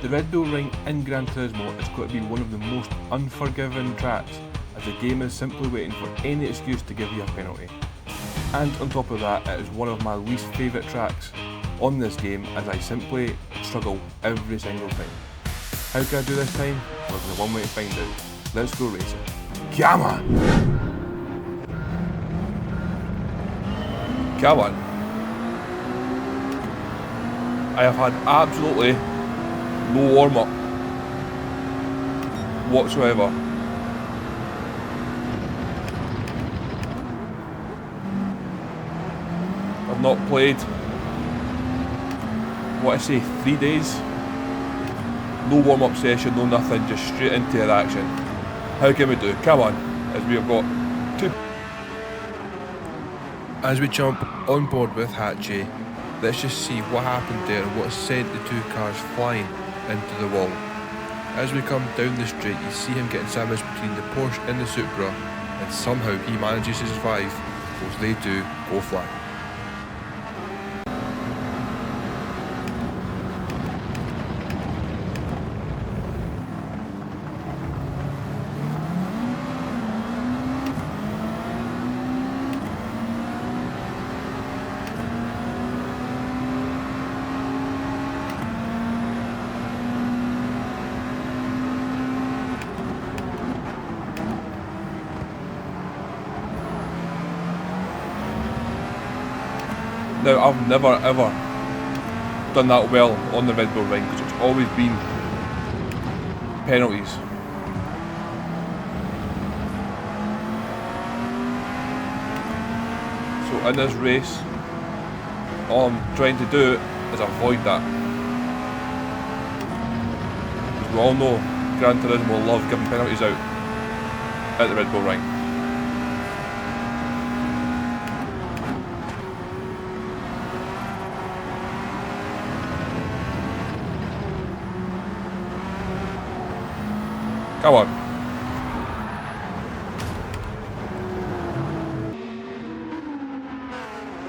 The Red Bull Ring in Gran Turismo is going to be one of the most unforgiving tracks, as the game is simply waiting for any excuse to give you a penalty. And on top of that, it is one of my least favourite tracks on this game, as I simply struggle every single time. How can I do this time? Well, there's one way to find out. Let's go racing. Come on! Come on. I have had absolutely no warm-up whatsoever. I've not played, what I say, 3 days. No warm-up session, no nothing, just straight into the action. How can we do? Come on, as we have got two. As we jump on board with HUGE, let's just see what happened there and what sent the two cars flying into the wall. As we come down the straight, you see him getting sandwiched between the Porsche and the Supra, and somehow he manages to survive, because they do go flying. Now, I've never ever done that well on the Red Bull Ring, because it's always been penalties. So in this race, all I'm trying to do is avoid that. Because we all know Gran Turismo love giving penalties out at the Red Bull Ring. Come on.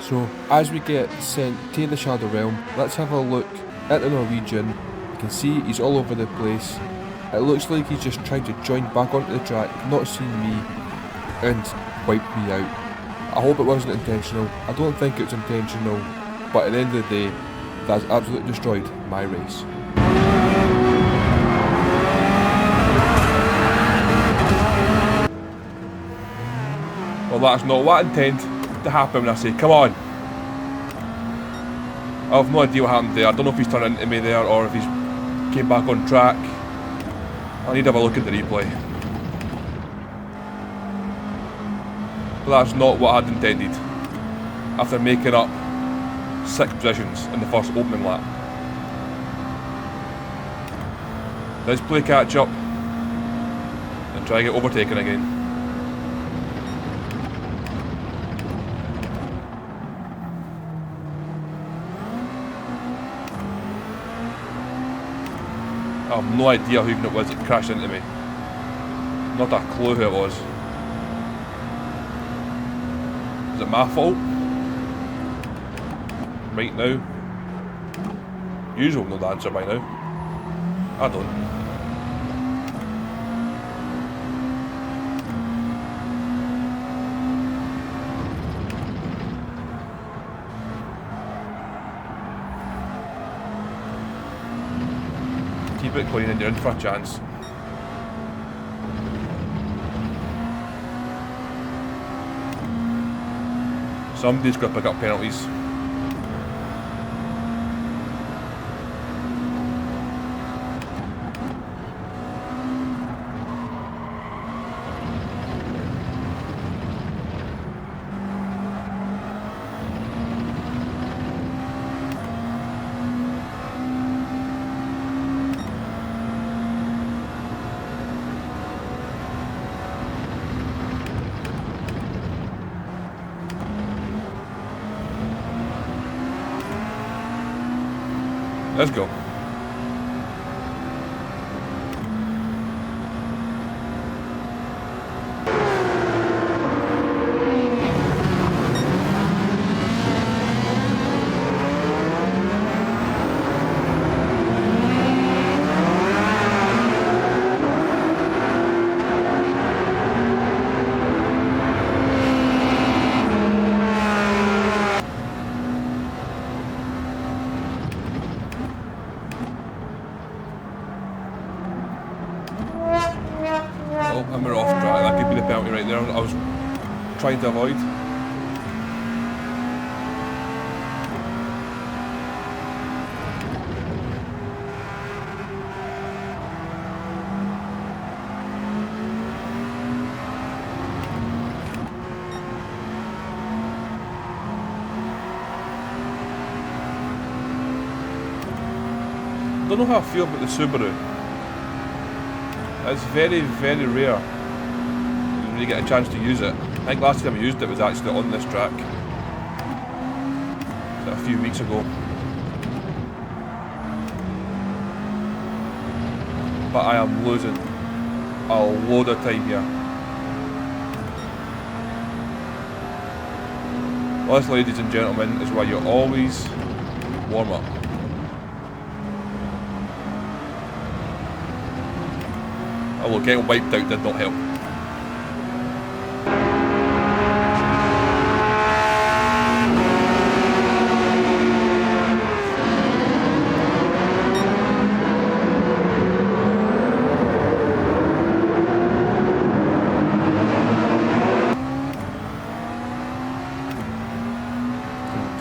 So, as we get sent to the Shadow Realm, let's have a look at the Norwegian. You can see he's all over the place. It looks like he's just trying to join back onto the track, not seeing me, and wiped me out. I hope it wasn't intentional. I don't think it's intentional, but at the end of the day, that's absolutely destroyed my race. Well, that's not what I intend to happen when I say, come on. I have no idea what happened there. I don't know if he's turned into me there or if he's came back on track. I need to have a look at the replay. But that's not what I had intended after making up 6 positions in the first opening lap. Let's play catch up and try to get overtaken again. I have no idea who it was that crashed into me. Not a clue who it was. Is it my fault? Right now? You will know the answer by now. I don't. Keep it clean and you're in for a chance. Somebody's got to pick up penalties. Let's go. And we're off track. That could be the penalty right there. I was trying to avoid. I don't know how I feel about the Subaru. It's very, very rare when you get a chance to use it. I think last time I used it was actually on this track. A few weeks ago. But I am losing a load of time here. Well, this, ladies and gentlemen, is where you always warm up. Oh, well, getting wiped out did not help.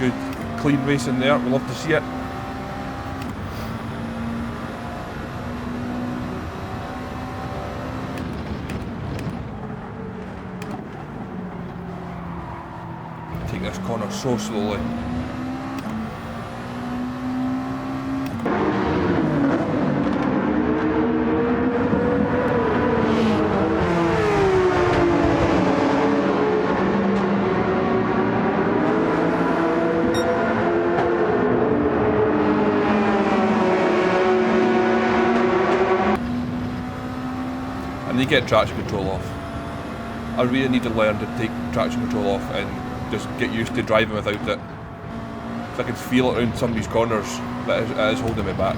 Good, clean racing there. We love to see it. Take this corner so slowly. I need to get traction control off. I really need to learn to take traction control off and just get used to driving without it. Because I can feel it around some of these corners that it is holding me back.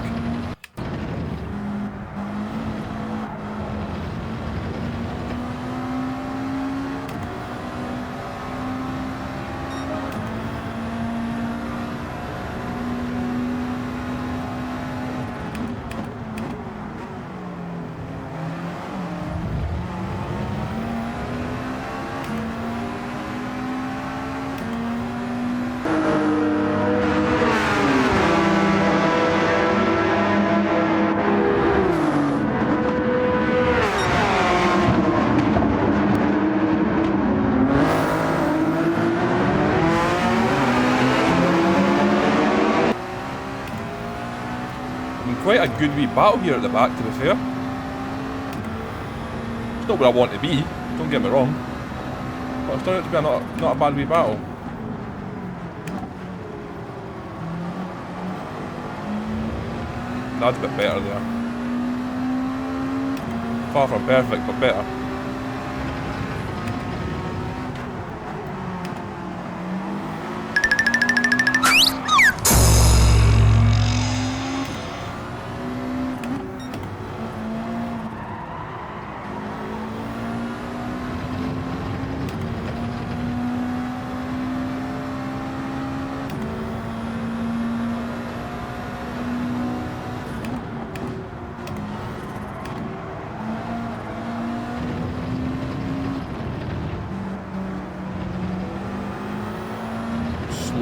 Quite a good wee battle here at the back, to be fair. It's not where I want to be, don't get me wrong, but it's turned out to be not a bad wee battle. That's a bit better there. Far from perfect, but better.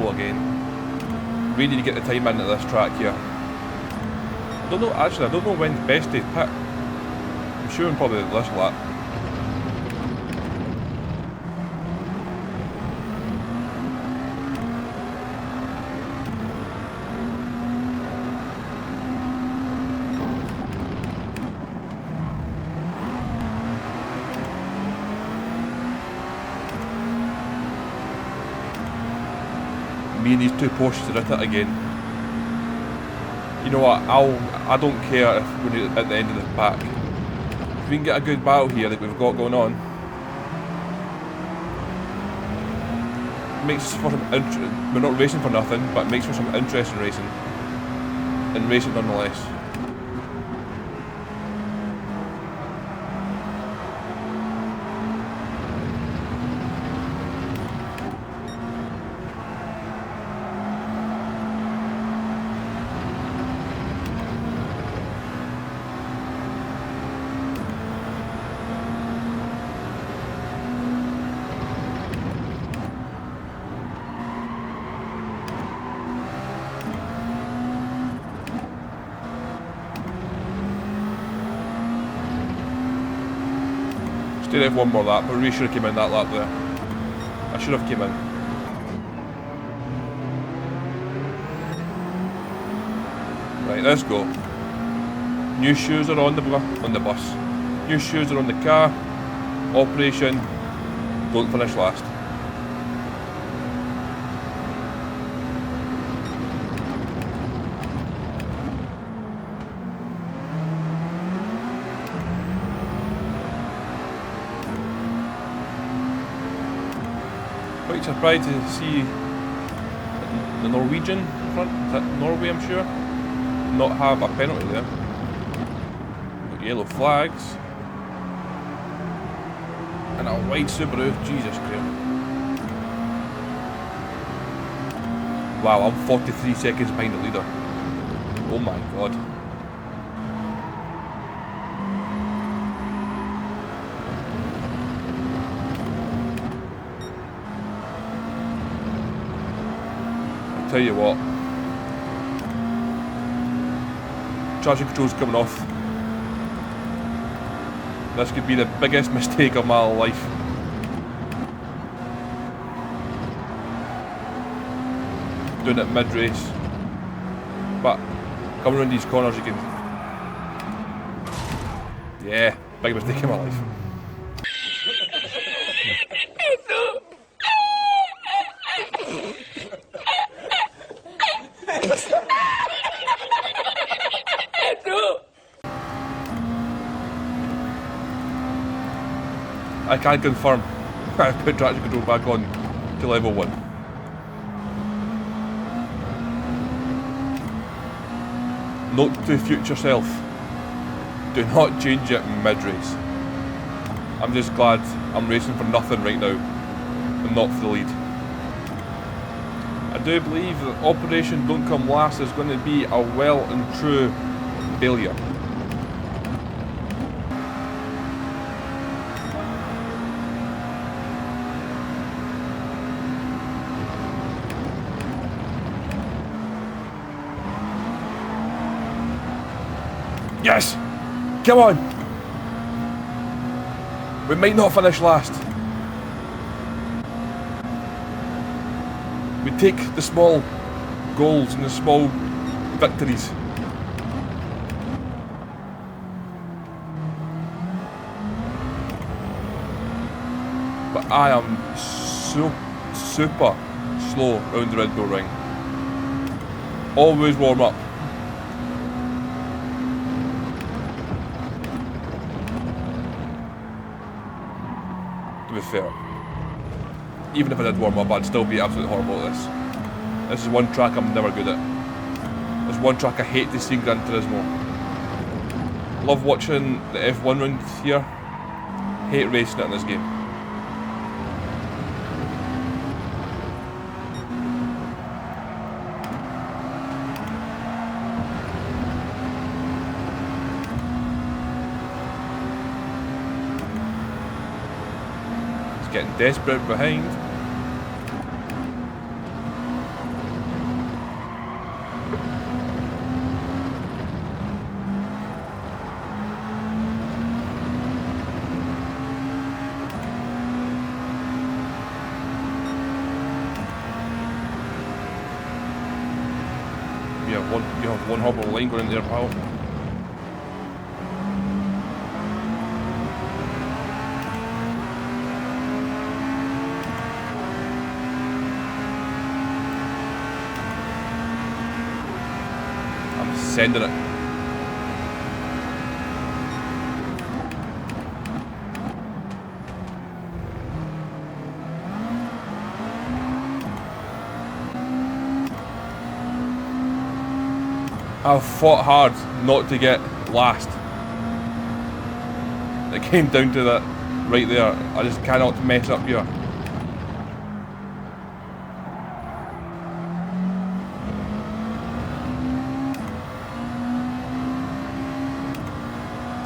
Again. We need to get the time into this track here. I don't know, actually, I don't know when's best to pit. I'm sure I'm probably this lap. Me and these two Porsches are at it again. You know what? I don't care if we're at the end of the pack. If we can get a good battle here like we've got going on, makes for some we're not racing for nothing, but it makes for some interesting racing, and racing nonetheless. Didn't have one more lap, but really should have came in that lap there. I should have came in. Right, let's go. New shoes are on the bus. New shoes are on the car. Operation, don't finish last. Quite surprised to see the Norwegian in front, is that Norway I'm sure, not have a penalty there. Got yellow flags. And a wide Subaru, Jesus Christ. Wow, I'm 43 seconds behind the leader. Oh my god. Tell you what, traction control's coming off. This could be the biggest mistake of my life. Doing it mid-race, but coming around these corners you can, yeah, big mistake of my life. I can confirm, I put traction control back on to level 1. Note to future self, do not change it mid-race. I'm just glad I'm racing for nothing right now, and not for the lead. I do believe that Operation Don't Come Last is going to be a well and true failure. Yes! Come on! We might not finish last. We take the small goals and the small victories. But I am super slow around the Red Bull ring. Always warm up. To be fair, even if I did warm up, I'd still be absolutely horrible at this. This is one track I'm never good at. There's one track I hate to see in Gran Turismo. Love watching the F1 round here. Hate racing it in this game. Getting desperate behind. You have one hobble line going in there, pal. Sending it. I've fought hard not to get last. It came down to that right there. I just cannot mess up here.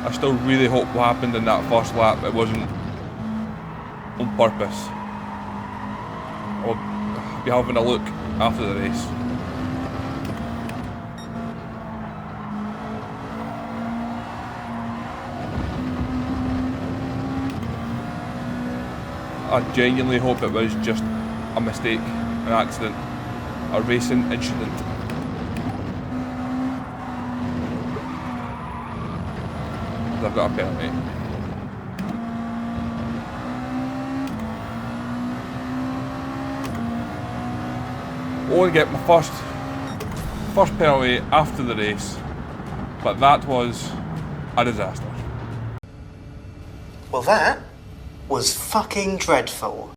I still really hope what happened in that first lap, it wasn't on purpose. I'll be having a look after the race. I genuinely hope it was just a mistake, an accident, a racing incident. I've got a penalty. Only get my first penalty after the race, but that was a disaster. Well, that was fucking dreadful.